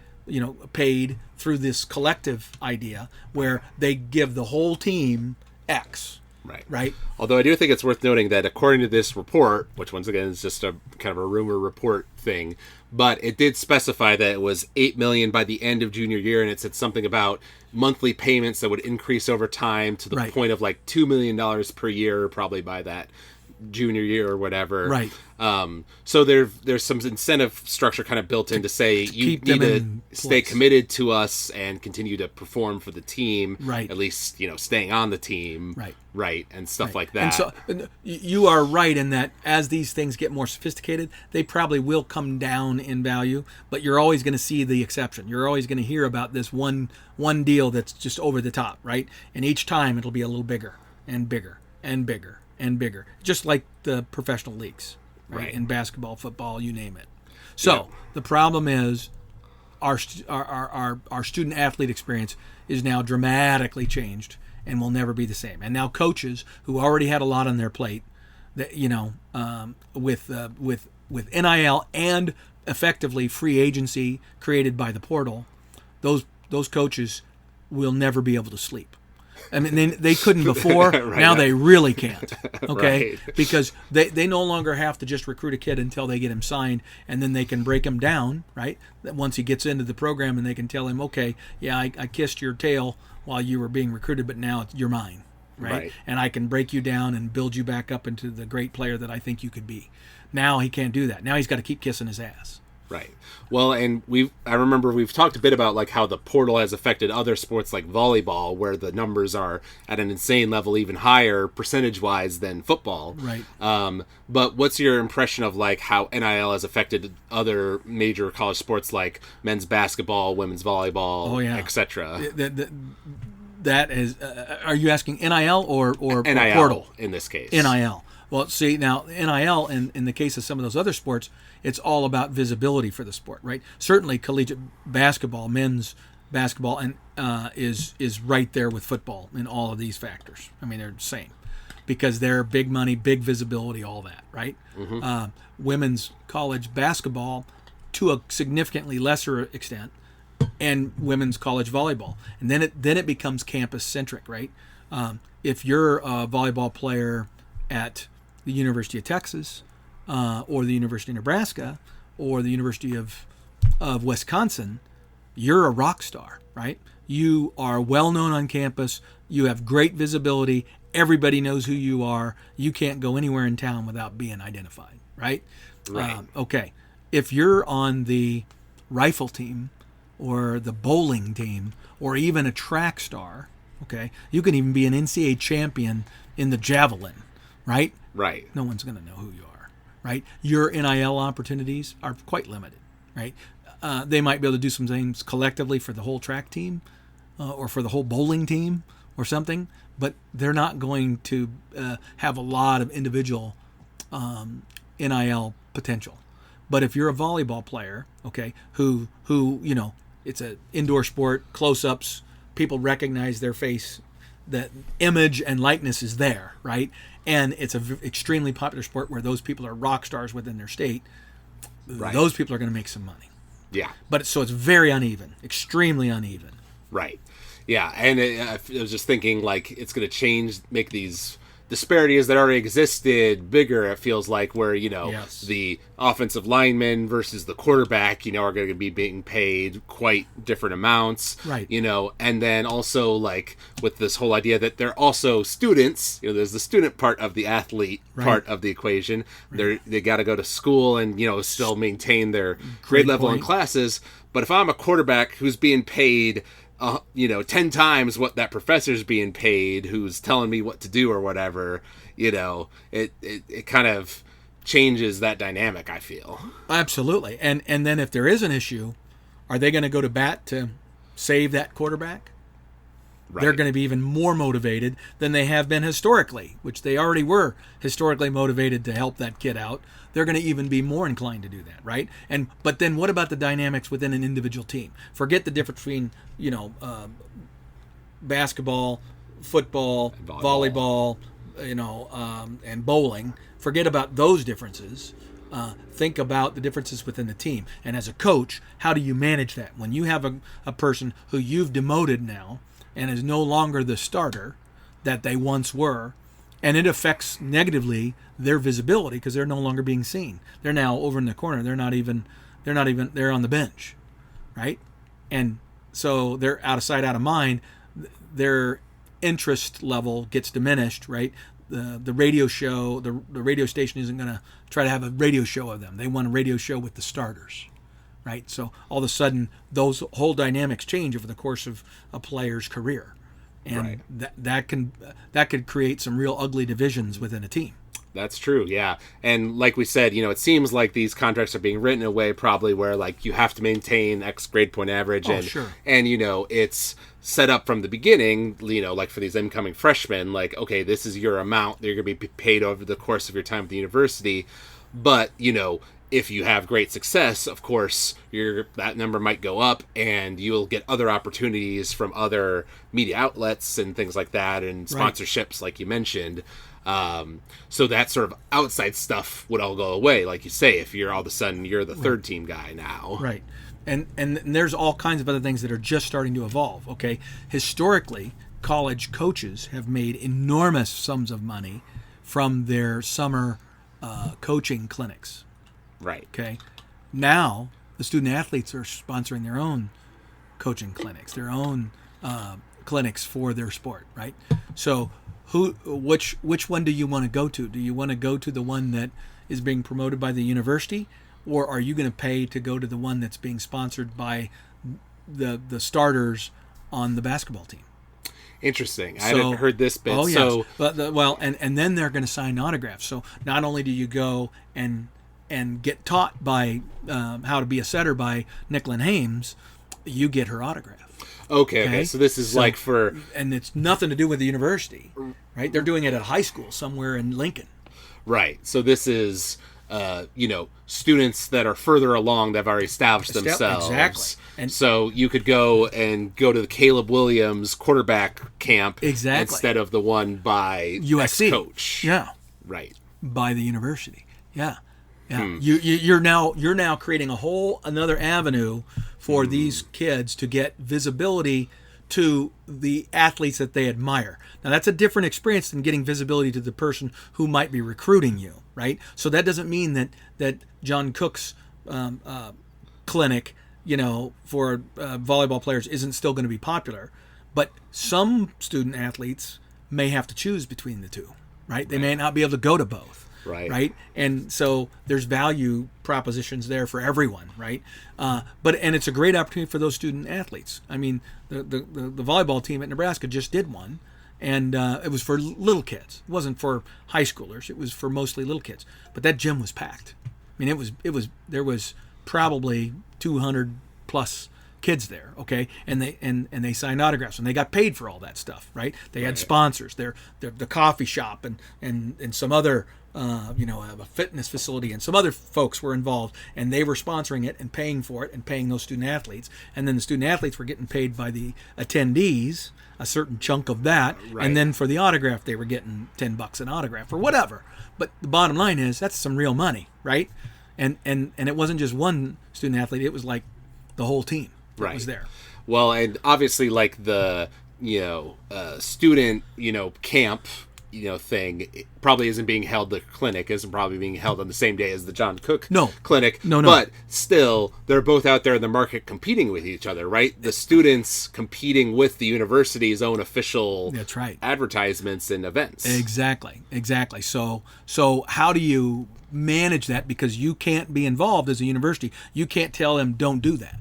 paid through this collective idea where they give the whole team X. Right. Although I do think it's worth noting that according to this report, which once again is just a kind of a rumor report thing, but it did specify that it was $8 million by the end of junior year, and it said something about monthly payments that would increase over time to the point of like $2 million per year, probably by that junior year or whatever. Right. So there's some incentive structure kind of built in to say you need to stay committed to us and continue to perform for the team. Right. At least, staying on the team. Right. Right. And stuff like that. And so you are right in that as these things get more sophisticated, they probably will come down in value, but you're always going to see the exception. You're always going to hear about this one deal that's just over the top, right? And each time it'll be a little bigger and bigger and bigger and bigger, just like the professional leagues, right? In basketball, football, you name it. So the problem is our student athlete experience is now dramatically changed and will never be the same. And now coaches who already had a lot on their plate, that with NIL and effectively free agency created by the portal, those coaches will never be able to sleep. I mean, they couldn't before. Now they really can't. Okay, because they no longer have to just recruit a kid until they get him signed, and then they can break him down. Right, once he gets into the program, and they can tell him, okay, yeah, I kissed your tail while you were being recruited, but now you're mine. Right, and I can break you down and build you back up into the great player that I think you could be. Now he can't do that. Now he's got to keep kissing his ass. Right. Well, and I remember we've talked a bit about like how the portal has affected other sports like volleyball, where the numbers are at an insane level, even higher percentage-wise than football. Right. But what's your impression of like how NIL has affected other major college sports like men's basketball, women's volleyball, etc.? That is, are you asking NIL or NIL portal? In this case. NIL. Well, see, now, NIL, in the case of some of those other sports, it's all about visibility for the sport, right? Certainly collegiate basketball, men's basketball, and is right there with football in all of these factors. I mean, they're the same because they're big money, big visibility, all that, right? Mm-hmm. Women's college basketball, to a significantly lesser extent, and women's college volleyball. And then it becomes campus-centric, right? If you're a volleyball player at the University of Texas, or the University of Nebraska, or the University of Wisconsin, you're a rock star, right? You are well known on campus. You have great visibility. Everybody knows who you are. You can't go anywhere in town without being identified, right? Right. Okay. If you're on the rifle team or the bowling team or even a track star, okay, you can even be an NCAA champion in the javelin, right? Right. No one's going to know who you are, right? Your NIL opportunities are quite limited, right? They might be able to do some things collectively for the whole track team or for the whole bowling team or something, but they're not going to have a lot of individual NIL potential. But if you're a volleyball player, okay, who you know, it's an indoor sport, close-ups, people recognize their face, that image and likeness is there, right? And it's an extremely popular sport where those people are rock stars within their state. Right. Those people are going to make some money. Yeah. But so it's very uneven, extremely uneven. Right. Yeah, and I was just thinking like it's going to change, make these disparities that already existed bigger. It feels like where, you know, yes, the offensive lineman versus the quarterback, you know, are going to be being paid quite different amounts, right? You know, and then also like with this whole idea that they're also students, you know, there's the student part of the athlete part of the equation. Right. They got to go to school and, you know, still maintain their grade level in classes. But if I'm a quarterback who's being paid, you know, 10 times what that professor's being paid, who's telling me what to do or whatever, you know, it kind of changes that dynamic, I feel. Absolutely. And then if there is an issue, are they going to go to bat to save that quarterback? Right. They're going to be even more motivated than they have been historically, which they already were historically motivated to help that kid out. They're going to even be more inclined to do that, right? But then what about the dynamics within an individual team? Forget the difference between, you know, basketball, football, volleyball, you know, and bowling. Forget about those differences. Think about the differences within the team. And as a coach, how do you manage that? When you have a person who you've demoted now and is no longer the starter that they once were, and it affects negatively their visibility because they're no longer being seen. They're now over in the corner. They're on the bench, right? And so they're out of sight, out of mind. Their interest level gets diminished, right? The radio show, the radio station isn't going to try to have a radio show of them. They want a radio show with the starters, right? So all of a sudden, those whole dynamics change over the course of a player's career. And that could create some real ugly divisions within a team. That's true, yeah. And like we said, you know, it seems like these contracts are being written in a way probably where like you have to maintain X grade point average, and you know, it's set up from the beginning, you know, like for these incoming freshmen, like, okay, this is your amount that you're going to be paid over the course of your time at the university. But, you know, if you have great success, of course, that number might go up, and you'll get other opportunities from other media outlets and things like that, and sponsorships, like you mentioned. So that sort of outside stuff would all go away, like you say, if you're all of a sudden you're the third team guy now. Right. And there's all kinds of other things that are just starting to evolve. Okay, historically, college coaches have made enormous sums of money from their summer coaching clinics. Right. Okay. Now the student athletes are sponsoring their own coaching clinics, their own clinics for their sport. Right. So which one do you want to go to? Do you want to go to the one that is being promoted by the university, or are you going to pay to go to the one that's being sponsored by the starters on the basketball team? Interesting. I hadn't heard this bit. Oh, yes. So, and then they're going to sign autographs. So not only do you go and get taught by how to be a setter by Nicklin Hames, you get her autograph. Okay. So this is like for... And it's nothing to do with the university, right? They're doing it at high school somewhere in Lincoln. Right. So this is, students that are further along that have already established themselves. Exactly. And so you could go to the Caleb Williams quarterback camp instead of the one by USC coach. Yeah. Right. By the university. Yeah. Yeah. You're now creating another avenue for these kids to get visibility to the athletes that they admire. Now that's a different experience than getting visibility to the person who might be recruiting you, right? So that doesn't mean that John Cook's clinic, for volleyball players isn't still going to be popular, but some student athletes may have to choose between the two, right? They may not be able to go to both. Right. And so there's value propositions there for everyone, right? But it's a great opportunity for those student athletes. I mean, the volleyball team at Nebraska just did one, and it was for little kids. It wasn't for high schoolers. It was for mostly little kids. But that gym was packed. I mean, there was probably 200 plus kids there, okay, and they signed autographs and they got paid for all that stuff, right? They had sponsors. The coffee shop and some other a fitness facility and some other folks were involved, and they were sponsoring it and paying for it and paying those student athletes, and then the student athletes were getting paid by the attendees a certain chunk of that, and then for the autograph they were getting $10 an autograph or whatever. But the bottom line is that's some real money, right? And it wasn't just one student athlete; it was like the whole team. Right. Was there. Well, and obviously like the, student, camp, thing, it probably isn't being held, the clinic isn't probably being held on the same day as the John Cook clinic. No. But still, they're both out there in the market competing with each other, right? The students competing with the university's own official advertisements and events. Exactly. So how do you manage that? Because you can't be involved as a university. You can't tell them don't do that.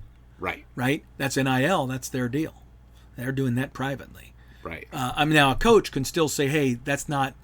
Right? That's NIL. That's their deal. They're doing that privately. Right. Now a coach can still say, "Hey, that's not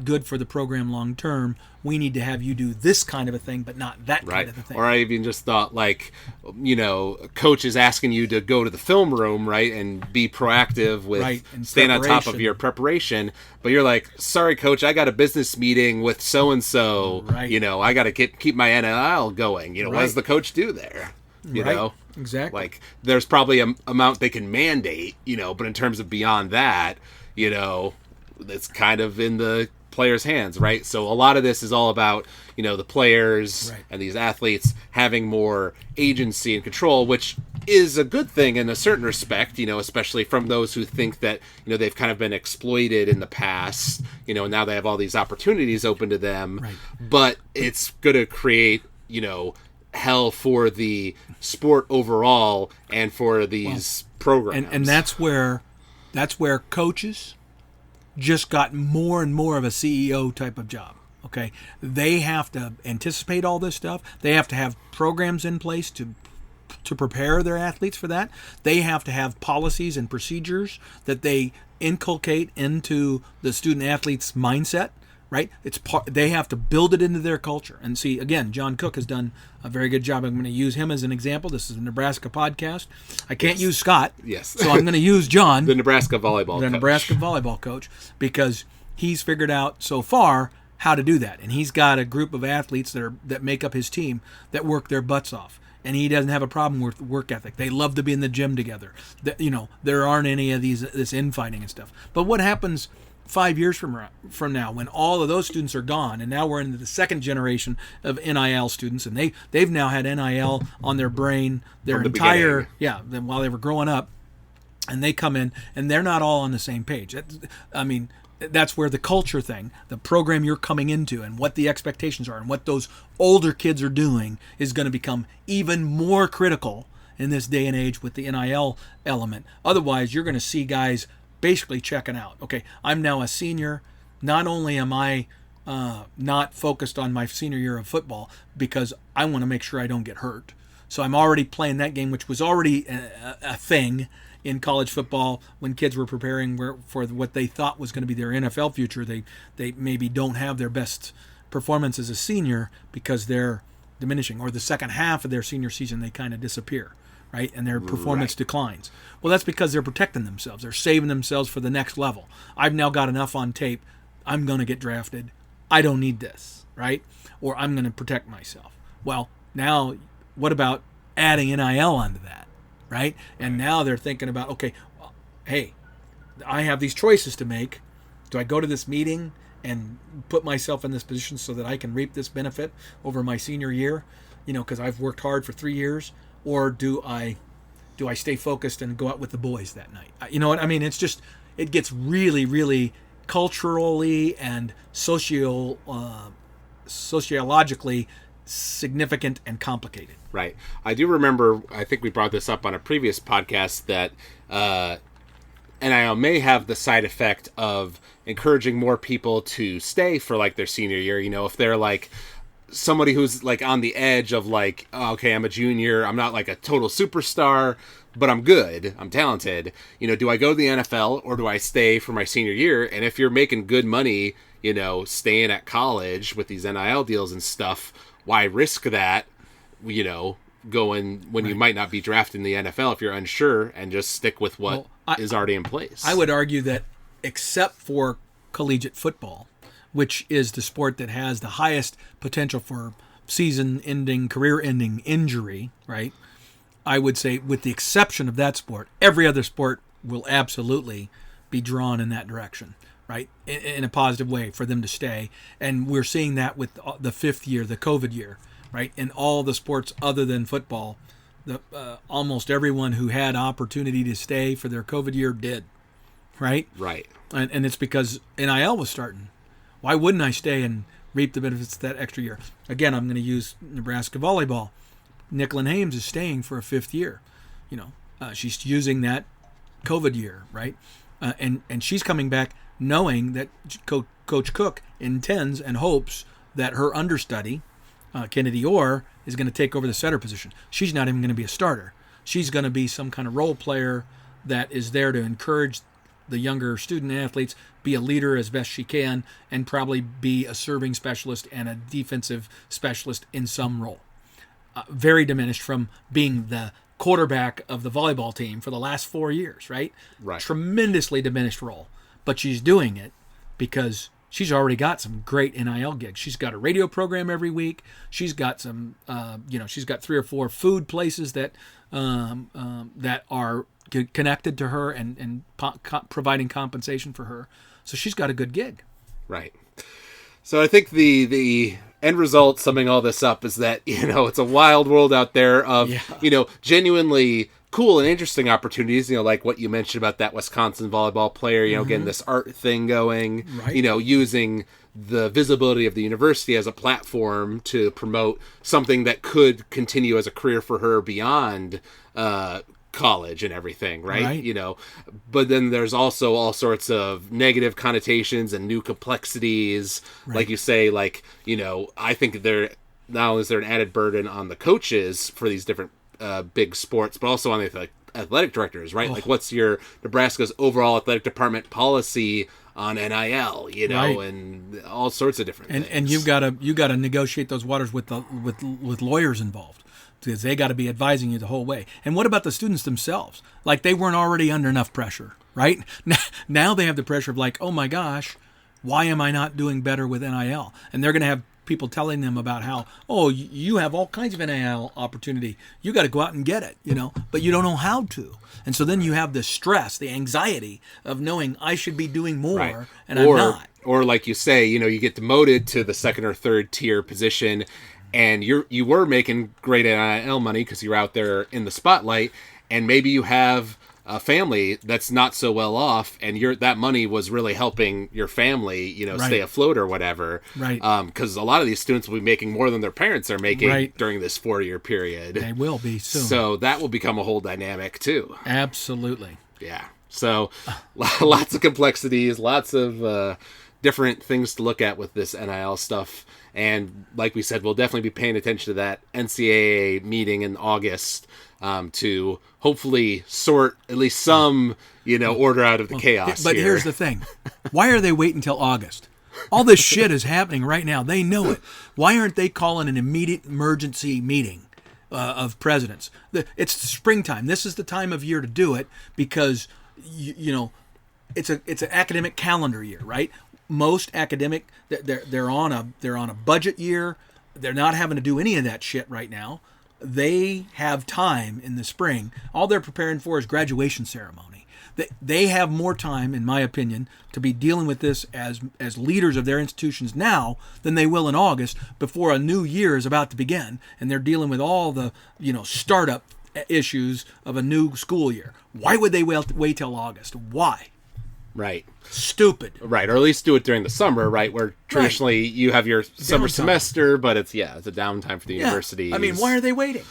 good for the program long term. We need to have you do this kind of a thing, but not that kind of a thing." Or I even just thought, a coach is asking you to go to the film room, right, and be proactive with staying on top of your preparation. But you're like, "Sorry, coach, I got a business meeting with so and so. I got to keep my NIL going. What does the coach do there?" You know? Exactly. Like, there's probably an amount they can mandate, but in terms of beyond that, it's kind of in the players' hands, right? So a lot of this is all about, the players and these athletes having more agency and control, which is a good thing in a certain respect, especially from those who think that, they've kind of been exploited in the past, and now they have all these opportunities open to them. Right. But it's going to create, hell for the sport overall and for these programs. And that's where coaches just got more and more of a CEO type of job. Okay, they have to anticipate all this stuff. They have to have programs in place to prepare their athletes for that. They have to have policies and procedures that they inculcate into the student athlete's mindset. Right, they have to build it into their culture. And see, again, John Cook has done a very good job. I'm going to use him as an example. This is a Nebraska podcast. I can't use Scott. Yes. So I'm going to use John, the Nebraska volleyball coach, because he's figured out so far how to do that, and he's got a group of athletes that make up his team that work their butts off. And he doesn't have a problem with work ethic. They love to be in the gym together. There aren't any of this infighting and stuff. But what happens 5 years from now, when all of those students are gone, and now we're into the second generation of NIL students, and they've now had NIL on their brain their entire while they were growing up, and they come in and they're not all on the same page. That's where the culture thing, the program you're coming into, and what the expectations are, and what those older kids are doing is going to become even more critical in this day and age with the NIL element. Otherwise, you're going to see guys basically checking out. Okay, I'm now a senior. Not only am I not focused on my senior year of football because I want to make sure I don't get hurt. So I'm already playing that game, which was already a thing in college football when kids were preparing for what they thought was going to be their NFL future. They maybe don't have their best performance as a senior because they're diminishing, or the second half of their senior season they kind of disappear, right? And their performance declines. Well, that's because they're protecting themselves. They're saving themselves for the next level. I've now got enough on tape. I'm going to get drafted. I don't need this, right? Or I'm going to protect myself. Well, now what about adding NIL onto that, right? And now they're thinking about, okay, well, hey, I have these choices to make. Do I go to this meeting and put myself in this position so that I can reap this benefit over my senior year, because I've worked hard for 3 years, or do I stay focused and go out with the boys that night? You know what I mean? It's just, it gets really, really culturally and sociologically significant and complicated. Right. I do remember, I think we brought this up on a previous podcast, that NIL may have the side effect of encouraging more people to stay for like their senior year. If they're like somebody who's like on the edge of like, oh, okay, I'm a junior, I'm not like a total superstar, but I'm good, I'm talented. Do I go to the NFL or do I stay for my senior year? And if you're making good money, staying at college with these NIL deals and stuff, why risk that, going when you might not be drafted in the NFL if you're unsure, and just stick with what is already in place? I would argue that except for collegiate football, which is the sport that has the highest potential for season-ending, career-ending injury, right? I would say with the exception of that sport, every other sport will absolutely be drawn in that direction, right? In a positive way for them to stay. And we're seeing that with the fifth year, the COVID year, right? In all the sports other than football, almost everyone who had opportunity to stay for their COVID year did, right? Right. And it's because NIL was starting. Why wouldn't I stay and reap the benefits of that extra year? Again, I'm going to use Nebraska volleyball. Nicklin Hames is staying for a fifth year. She's using that COVID year, right? And she's coming back knowing that Coach Cook intends and hopes that her understudy, Kennedy Orr, is going to take over the setter position. She's not even going to be a starter. She's going to be some kind of role player that is there to encourage the younger student athletes, be a leader as best she can, and probably be a serving specialist and a defensive specialist in some role. Very diminished from being the quarterback of the volleyball team for the last 4 years, right? Right. Tremendously diminished role. But she's doing it because she's already got some great NIL gigs. She's got a radio program every week. She's got some, she's got 3 or 4 food places that are connected to her and providing compensation for her. So she's got a good gig. Right. So I think the end result, summing all this up, is that, it's a wild world out there of, genuinely cool and interesting opportunities, like what you mentioned about that Wisconsin volleyball player, getting this art thing going, right. Using the visibility of the university as a platform to promote something that could continue as a career for her beyond college and everything, right? But then there's also all sorts of negative connotations and new complexities, right. Like you say, I think not only is there an added burden on the coaches for these different big sports, but also on the athletic directors, right? Like, what's your Nebraska's overall athletic department policy on NIL, right. And all sorts of different things. And you gotta negotiate those waters with lawyers involved, because they got to be advising you the whole way. And what about the students themselves? Like, they weren't already under enough pressure, right? Now they have the pressure of like, oh my gosh, why am I not doing better with NIL? And they're going to have people telling them about how, oh, you have all kinds of NIL opportunity. You got to go out and get it, but you don't know how to. And so then you have the stress, the anxiety of knowing I should be doing more, right. And I'm not. Or like you say, you get demoted to the second or third tier position, and you were making great NIL money because you're out there in the spotlight, and maybe you have a family that's not so well off, and that money was really helping your family, right. stay afloat or whatever. Right. Because a lot of these students will be making more than their parents are making right. during this 4-year period. They will be soon. So that will become a whole dynamic too. Absolutely. Yeah. So lots of complexities, lots of different things to look at with this NIL stuff. And like we said, we'll definitely be paying attention to that NCAA meeting in August to hopefully sort at least some, order out of the chaos. But here's the thing. Why are they waiting until August? All this shit is happening right now. They know it. Why aren't they calling an immediate emergency meeting of presidents? It's springtime. This is the time of year to do it because, it's an academic calendar year, right? Most academic, they're on a budget year. They're not having to do any of that shit right now. They have time in the spring. All they're preparing for is graduation ceremony. They have more time, in my opinion, to be dealing with this as leaders of their institutions now than they will in August before a new year is about to begin, and they're dealing with all the startup issues of a new school year. Why would they wait till August? Why? Right. Stupid. Right, or at least do it during the summer, right, where traditionally you have your summer semester, but it's a downtime for the universities. I mean, why are they waiting?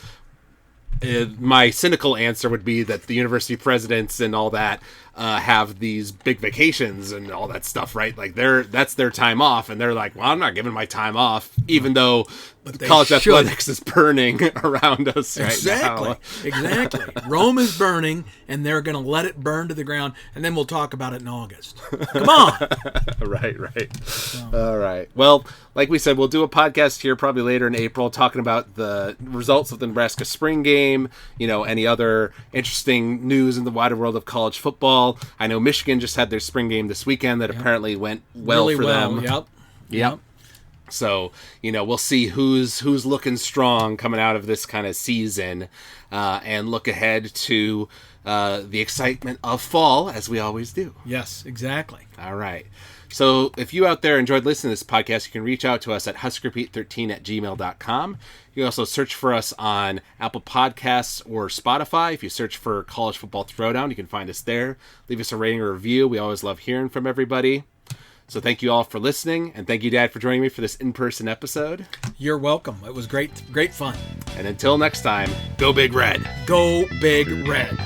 My cynical answer would be that the university presidents and all that have these big vacations and all that stuff, right? Like that's their time off, and they're like, well, I'm not giving my time off, even though college athletics is burning around us right now. Exactly. Rome is burning, and they're going to let it burn to the ground, and then we'll talk about it in August. Come on. Right. All right. Well, like we said, we'll do a podcast here probably later in April talking about the results of the Nebraska spring game, any other interesting news in the wider world of college football. I know Michigan just had their spring game this weekend that apparently went really for them. Yep. So, we'll see who's looking strong coming out of this kind of season and look ahead to the excitement of fall, as we always do. Yes, exactly. All right. So if you out there enjoyed listening to this podcast, you can reach out to us at huskerpete13@gmail.com. You can also search for us on Apple Podcasts or Spotify. If you search for College Football Throwdown, you can find us there. Leave us a rating or review. We always love hearing from everybody. So thank you all for listening, and thank you, Dad, for joining me for this in-person episode. You're welcome. It was great fun. And until next time, go Big Red. Go Big Red.